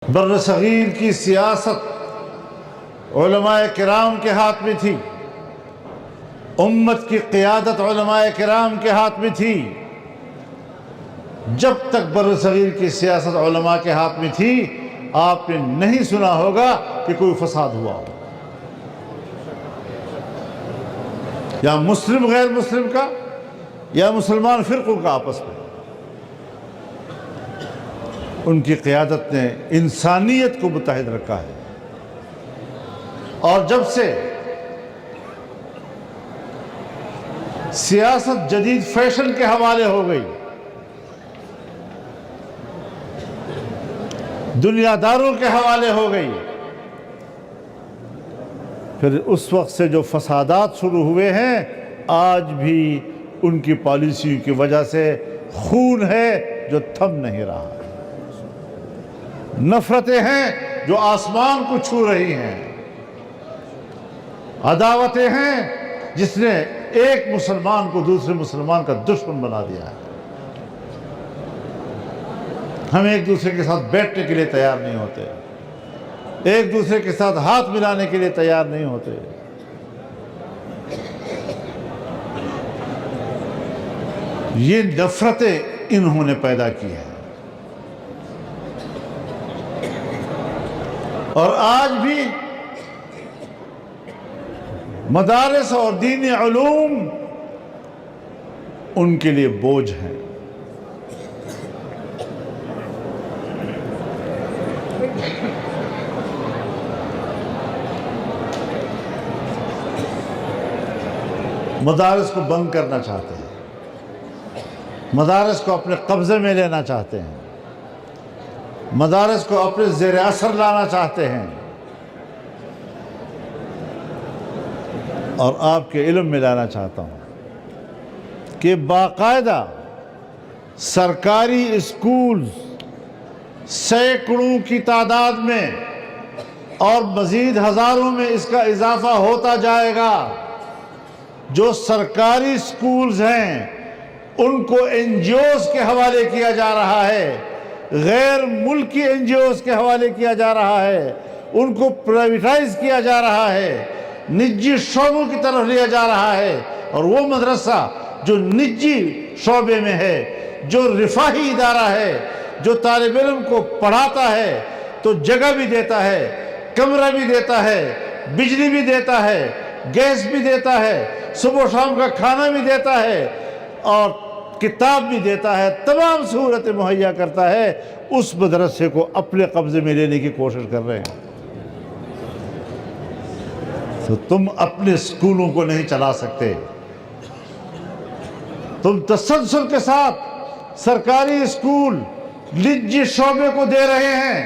بر صغیر کی سیاست علماء کرام کے ہاتھ میں تھی، امت کی قیادت علماء کرام کے ہاتھ میں تھی۔ جب تک بر صغیر کی سیاست علماء کے ہاتھ میں تھی، آپ نے نہیں سنا ہوگا کہ کوئی فساد ہوا ہو، یا مسلم غیر مسلم کا یا مسلمان فرقوں کا آپس میں۔ ان کی قیادت نے انسانیت کو متحد رکھا ہے، اور جب سے سیاست جدید فیشن کے حوالے ہو گئی، دنیا داروں کے حوالے ہو گئی، پھر اس وقت سے جو فسادات شروع ہوئے ہیں، آج بھی ان کی پالیسیوں کی وجہ سے خون ہے جو تھم نہیں رہا، نفرتیں ہیں جو آسمان کو چھو رہی ہیں، عداوتیں ہیں جس نے ایک مسلمان کو دوسرے مسلمان کا دشمن بنا دیا ہے۔ ہم ایک دوسرے کے ساتھ بیٹھنے کے لیے تیار نہیں ہوتے، ایک دوسرے کے ساتھ ہاتھ ملانے کے لیے تیار نہیں ہوتے۔ یہ نفرتیں انہوں نے پیدا کی ہیں، اور آج بھی مدارس اور دینی علوم ان کے لیے بوجھ ہیں۔ مدارس کو بند کرنا چاہتے ہیں، مدارس کو اپنے قبضے میں لینا چاہتے ہیں، مدارس کو اپنے زیر اثر لانا چاہتے ہیں، اور آپ کے علم میں لانا چاہتا ہوں کہ باقاعدہ سرکاری اسکول سینکڑوں کی تعداد میں اور مزید ہزاروں میں اس کا اضافہ ہوتا جائے گا۔ جو سرکاری اسکولز ہیں ان کو این جی اوز کے حوالے کیا جا رہا ہے، غیر ملکی این جی اوز کے حوالے کیا جا رہا ہے، ان کو پرائیویٹائز کیا جا رہا ہے، نجی شعبوں کی طرف لیا جا رہا ہے، اور وہ مدرسہ جو نجی شعبے میں ہے، جو رفاہی ادارہ ہے، جو طالب علم کو پڑھاتا ہے تو جگہ بھی دیتا ہے، کمرہ بھی دیتا ہے، بجلی بھی دیتا ہے، گیس بھی دیتا ہے، صبح و شام کا کھانا بھی دیتا ہے، اور کتاب بھی دیتا ہے، تمام سہولتیں مہیا کرتا ہے، اس مدرسے کو اپنے قبضے میں لینے کی کوشش کر رہے ہیں۔ تو تم اپنے اسکولوں کو نہیں چلا سکتے، تم تسلسل کے ساتھ سرکاری اسکول نجی شعبے کو دے رہے ہیں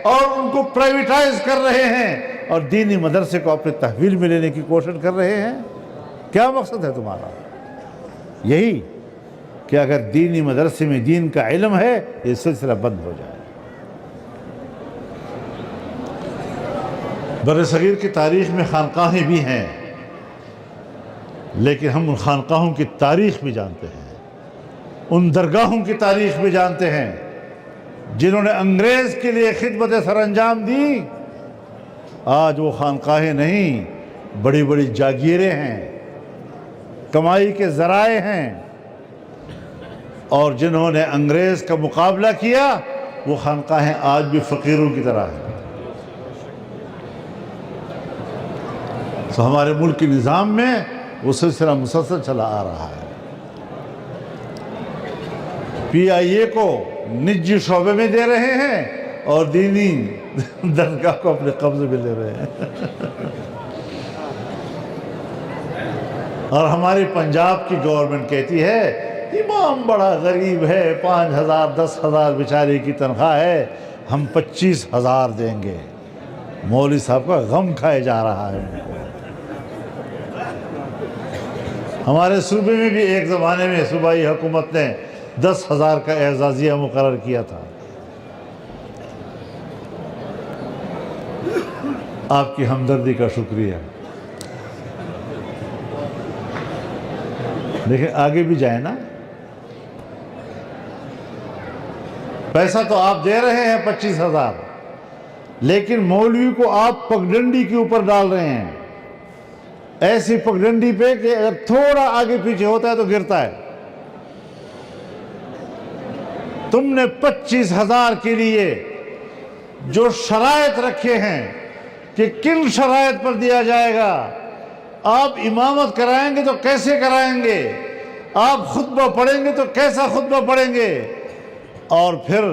اور ان کو پرائیویٹائز کر رہے ہیں، اور دینی مدرسے کو اپنے تحویل میں لینے کی کوشش کر رہے ہیں۔ کیا مقصد ہے تمہارا؟ یہی کہ اگر دینی مدرسے میں دین کا علم ہے، یہ سلسلہ بند ہو جائے۔ بر صغیر کی تاریخ میں خانقاہیں بھی ہیں، لیکن ہم ان خانقاہوں کی تاریخ بھی جانتے ہیں، ان درگاہوں کی تاریخ بھی جانتے ہیں جنہوں نے انگریز کے لیے خدمت سر انجام دی۔ آج وہ خانقاہیں نہیں، بڑی بڑی جاگیریں ہیں، کمائی کے ذرائع ہیں، اور جنہوں نے انگریز کا مقابلہ کیا وہ خانقاہیں آج بھی فقیروں کی طرح ہیں۔ تو ہمارے ملک کے نظام میں وہ سلسلہ مسلسل چلا آ رہا ہے۔ پی آئی اے کو نجی شعبے میں دے رہے ہیں اور دینی درگاہ کو اپنے قبضے میں لے رہے ہیں۔ اور ہماری پنجاب کی گورنمنٹ کہتی ہے امام بڑا غریب ہے، 5,000 10,000 بیچارے کی تنخواہ ہے، ہم 25,000 دیں گے۔ مولوی صاحب کا غم کھائے جا رہا ہے۔ ہمارے صوبے میں بھی ایک زمانے میں صوبائی حکومت نے 10,000 کا اعزازیہ مقرر کیا تھا۔ آپ کی ہمدردی کا شکریہ، لیکن آگے بھی جائیں نا۔ پیسہ تو آپ دے رہے ہیں 25,000، لیکن مولوی کو آپ پگڈنڈی کے اوپر ڈال رہے ہیں، ایسی پگڈنڈی پہ کہ اگر تھوڑا آگے پیچھے ہوتا ہے تو گرتا ہے۔ تم نے 25,000 کے لیے جو شرائط رکھے ہیں کہ کن شرائط پر دیا جائے گا، آپ امامت کرائیں گے تو کیسے کرائیں گے، آپ خطبہ پڑھیں گے تو کیسا خطبہ پڑھیں گے، اور پھر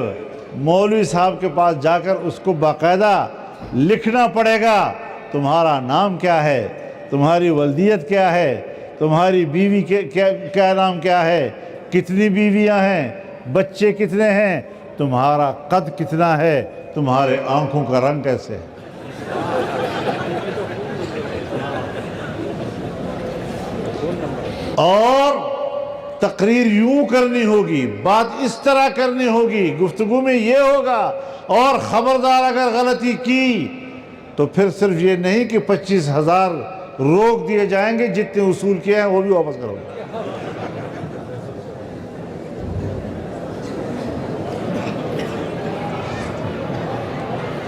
مولوی صاحب کے پاس جا کر اس کو باقاعدہ لکھنا پڑے گا، تمہارا نام کیا ہے، تمہاری ولدیت کیا ہے، تمہاری بیوی کیا نام کیا ہے، کتنی بیویاں ہیں، بچے کتنے ہیں، تمہارا قد کتنا ہے، تمہارے آنکھوں کا رنگ کیسے ہے۔ اور تقریر یوں کرنی ہوگی، بات اس طرح کرنی ہوگی، گفتگو میں یہ ہوگا، اور خبردار اگر غلطی کی تو پھر صرف یہ نہیں کہ 25,000 روک دیے جائیں گے، جتنے اصول کیے ہیں وہ بھی واپس کرو گے۔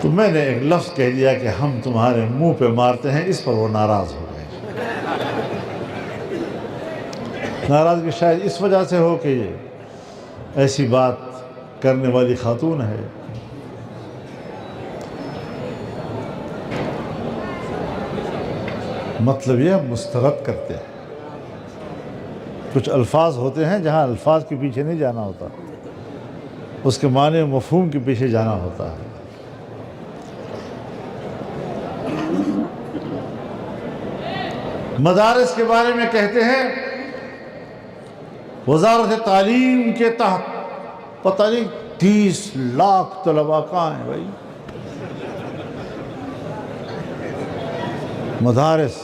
تو میں نے ایک لفظ کہہ دیا کہ ہم تمہارے منہ پہ مارتے ہیں، اس پر وہ ناراض ہو گئے۔ ناراضگی شاید اس وجہ سے ہو کہ یہ ایسی بات کرنے والی خاتون ہے۔ مطلب یہ مسترد کرتے ہیں۔ کچھ الفاظ ہوتے ہیں جہاں الفاظ کے پیچھے نہیں جانا ہوتا، اس کے معنی و مفہوم کے پیچھے جانا ہوتا ہے۔ مدارس کے بارے میں کہتے ہیں وزارت تعلیم کے تحت پتہ نہیں 30 لاکھ طلباء کہاں ہیں بھائی؟ مدارس،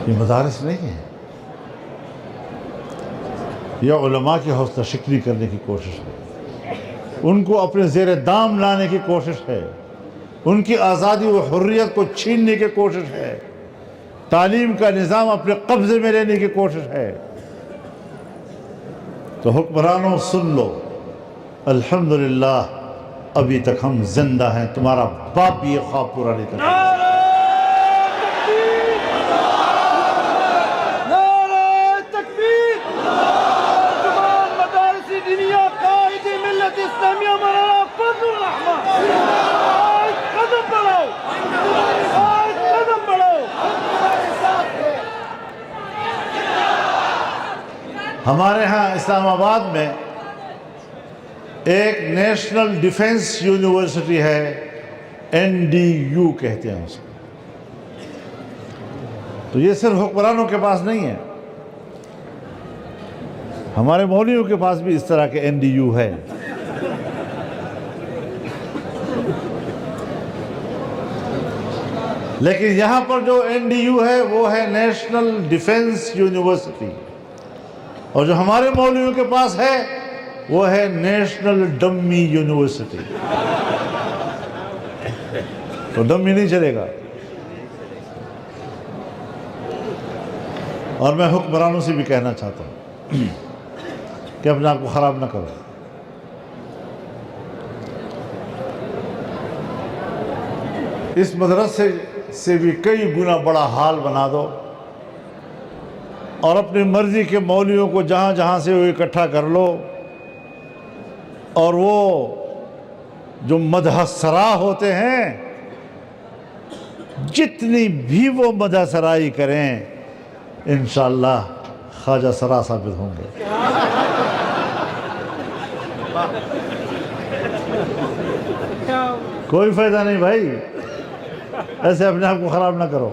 یہ مدارس نہیں ہیں، یہ علماء کی حوصلہ شکنی کرنے کی کوشش ہے، ان کو اپنے زیر دام لانے کی کوشش ہے، ان کی آزادی و حریت کو چھیننے کی کوشش ہے، تعلیم کا نظام اپنے قبضے میں لینے کی کوشش ہے۔ تو حکمرانوں سن لو، الحمدللہ ابھی تک ہم زندہ ہیں، تمہارا باپ بھی یہ خواب پورا نہیں کر سکتا۔ ہمارے ہاں اسلام آباد میں ایک نیشنل ڈیفنس یونیورسٹی ہے، NDU کہتے ہیں اس کو۔ تو یہ صرف حکمرانوں کے پاس نہیں ہے، ہمارے مولویوں کے پاس بھی اس طرح کے NDU ہے۔ لیکن یہاں پر جو NDU ہے وہ ہے نیشنل ڈیفنس یونیورسٹی، اور جو ہمارے مولویوں کے پاس ہے وہ ہے نیشنل ڈمی یونیورسٹی۔ تو ڈمی نہیں چلے گا۔ اور میں حکمرانوں سے بھی کہنا چاہتا ہوں کہ اپنے آپ کو خراب نہ کرو۔ اس مدرسے سے بھی کئی گنا بڑا حال بنا دو، اور اپنی مرضی کے مولویوں کو جہاں جہاں سے وہ اکٹھا کر لو، اور وہ جو مدح سرا ہوتے ہیں جتنی بھی وہ مدح سرائی کریں انشاءاللہ خواجہ سرا ثابت ہوں گے۔ کوئی فائدہ نہیں بھائی، ایسے اپنے آپ کو خراب نہ کرو،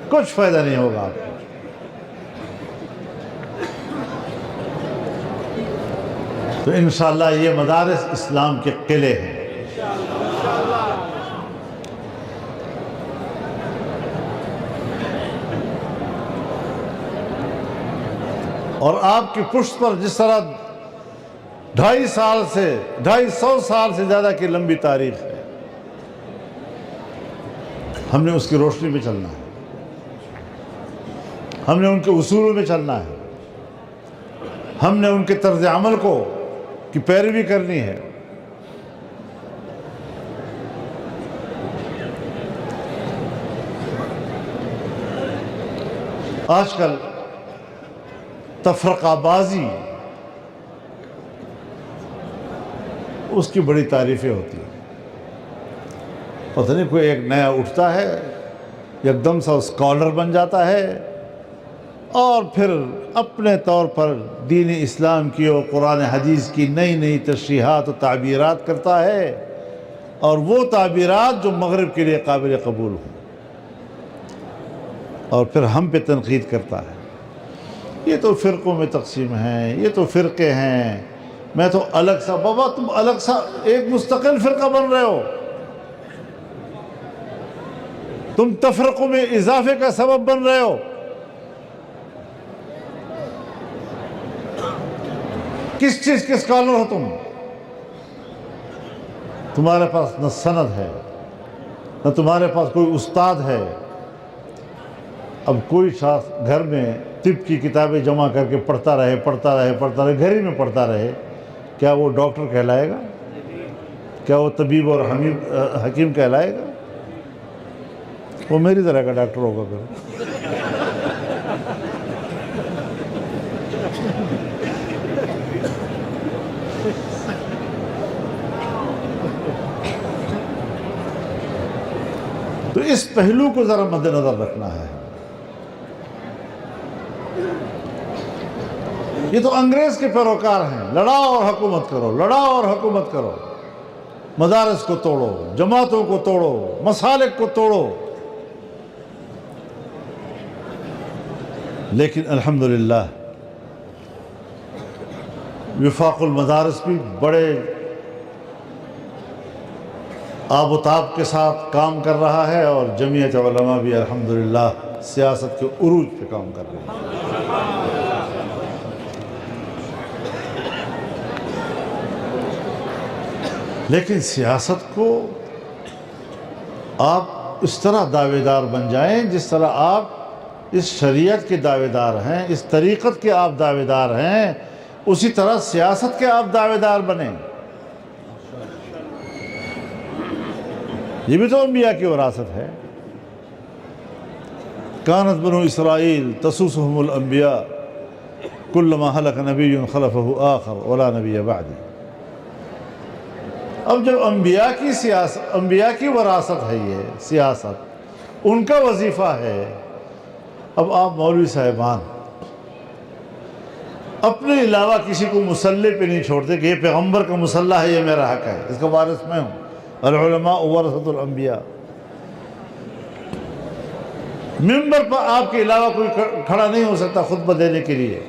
کچھ فائدہ نہیں ہوگا آپ کو۔ تو انشاءاللہ یہ مدارس اسلام کے قلعے ہیں۔ اور آپ کی پشت پر جس طرح 250 سال سے زیادہ کی لمبی تاریخ ہے، ہم نے اس کی روشنی میں چلنا ہے، ہم نے ان کے اصولوں میں چلنا ہے، ہم نے ان کے طرز عمل کو کی پیروی کرنی ہے۔ آج کل تفرقہ بازی اس کی بڑی تعریفیں ہوتی ہیں، پتہ نہیں کوئی ایک نیا اٹھتا ہے، ایک دم سا اسکالر بن جاتا ہے اور پھر اپنے طور پر دین اسلام کی اور قرآن حدیث کی نئی نئی تشریحات و تعبیرات کرتا ہے، اور وہ تعبیرات جو مغرب کے لیے قابل قبول ہوں، اور پھر ہم پہ تنقید کرتا ہے، یہ تو فرقوں میں تقسیم ہیں، یہ تو فرقے ہیں، میں تو الگ سا۔ بابا تم الگ سا ایک مستقل فرقہ بن رہے ہو، تم تفرقوں میں اضافے کا سبب بن رہے ہو۔ کس چیز کے اسکالر ہو تم؟ تمہارے پاس نہ سند ہے، نہ تمہارے پاس کوئی استاد ہے۔ اب کوئی شخص گھر میں طب کی کتابیں جمع کر کے پڑھتا رہے گھر ہی میں پڑھتا رہے، کیا وہ ڈاکٹر کہلائے گا؟ کیا وہ طبیب اور حکیم کہلائے گا؟ وہ میری طرح کا ڈاکٹر ہوگا پھر۔ تو اس پہلو کو ذرا مد نظر رکھنا ہے۔ یہ تو انگریز کے پیروکار ہیں، لڑاؤ اور حکومت کرو، لڑاؤ اور حکومت کرو، مدارس کو توڑو، جماعتوں کو توڑو، مسالک کو توڑو۔ لیکن الحمدللہ وفاق المدارس بھی بڑے آب و تاب کے ساتھ کام کر رہا ہے، اور جمعیت علماء بھی الحمدللہ سیاست کے عروج پہ کام کر رہے ہیں۔ لیکن سیاست کو آپ اس طرح دعوے دار بن جائیں جس طرح آپ اس شریعت کے دعوے دار ہیں، اس طریقت کے آپ دعوے دار ہیں، اسی طرح سیاست کے آپ دعوے دار بنیں۔ یہ بھی تو انبیاء کی وراثت ہے۔ کانت بنو اسرائیل تسوسهم الانبیاء کلما ہلک نبی خلفہ آخر ولا نبی بعدی۔ اب جب انبیاء کی وراثت ہے یہ سیاست، ان کا وظیفہ ہے، اب آپ مولوی صاحبان اپنے علاوہ کسی کو مسلح پہ نہیں چھوڑتے کہ یہ پیغمبر کا مسلح ہے، یہ میرا حق ہے، اس کا وارث میں ہوں۔ العلماء ورثۃ الانبیاء۔ منبر پر آپ کے علاوہ کوئی کھڑا نہیں ہو سکتا خطبہ دینے کے لیے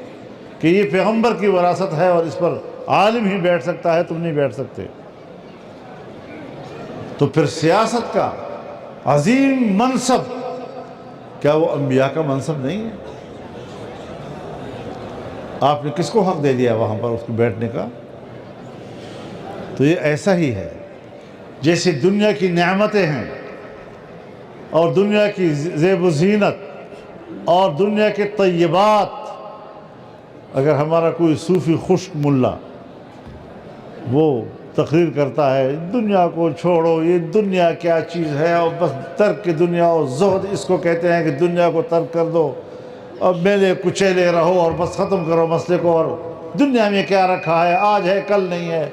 کہ یہ پیغمبر کی وراثت ہے اور اس پر عالم ہی بیٹھ سکتا ہے، تم نہیں بیٹھ سکتے۔ تو پھر سیاست کا عظیم منصب کیا وہ انبیاء کا منصب نہیں ہے؟ آپ نے کس کو حق دے دیا وہاں پر اس کو بیٹھنے کا؟ تو یہ ایسا ہی ہے جیسے دنیا کی نعمتیں ہیں اور دنیا کی زیب و زینت اور دنیا کے طیبات، اگر ہمارا کوئی صوفی خشک ملا وہ تقریر کرتا ہے دنیا کو چھوڑو، یہ دنیا کیا چیز ہے، اور بس ترک دنیا اور زہد اس کو کہتے ہیں کہ دنیا کو ترک کر دو اور میلے کچیلے رہو اور بس ختم کرو مسئلے کو، اور دنیا میں کیا رکھا ہے، آج ہے کل نہیں ہے۔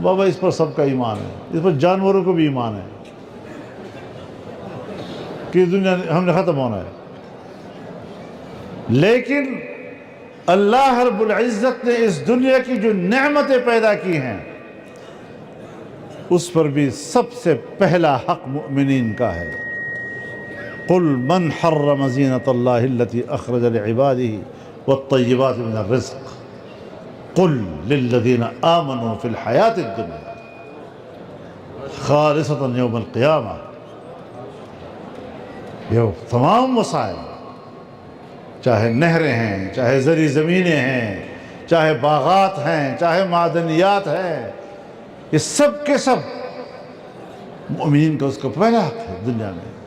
بابا اس پر سب کا ایمان ہے، اس پر جانوروں کو بھی ایمان ہے کہ دنیا ہم نے ختم ہونا ہے۔ لیکن اللہ رب العزت نے اس دنیا کی جو نعمتیں پیدا کی ہیں اس پر بھی سب سے پہلا حق مؤمنین کا ہے۔ قل من حرم زینۃ اللہ التی اخرج لعبادہ والطیبات من الرزق قل للذین آمنوا فی الحیاۃ الدنیا خالصۃ یوم القیامہ۔ یہ تمام وسائل، چاہے نہریں ہیں، چاہے زرعی زمینیں ہیں، چاہے باغات ہیں، چاہے معدنیات ہیں، یہ سب کے سب مومنین کا اس کا پہلا حق ہے دنیا میں۔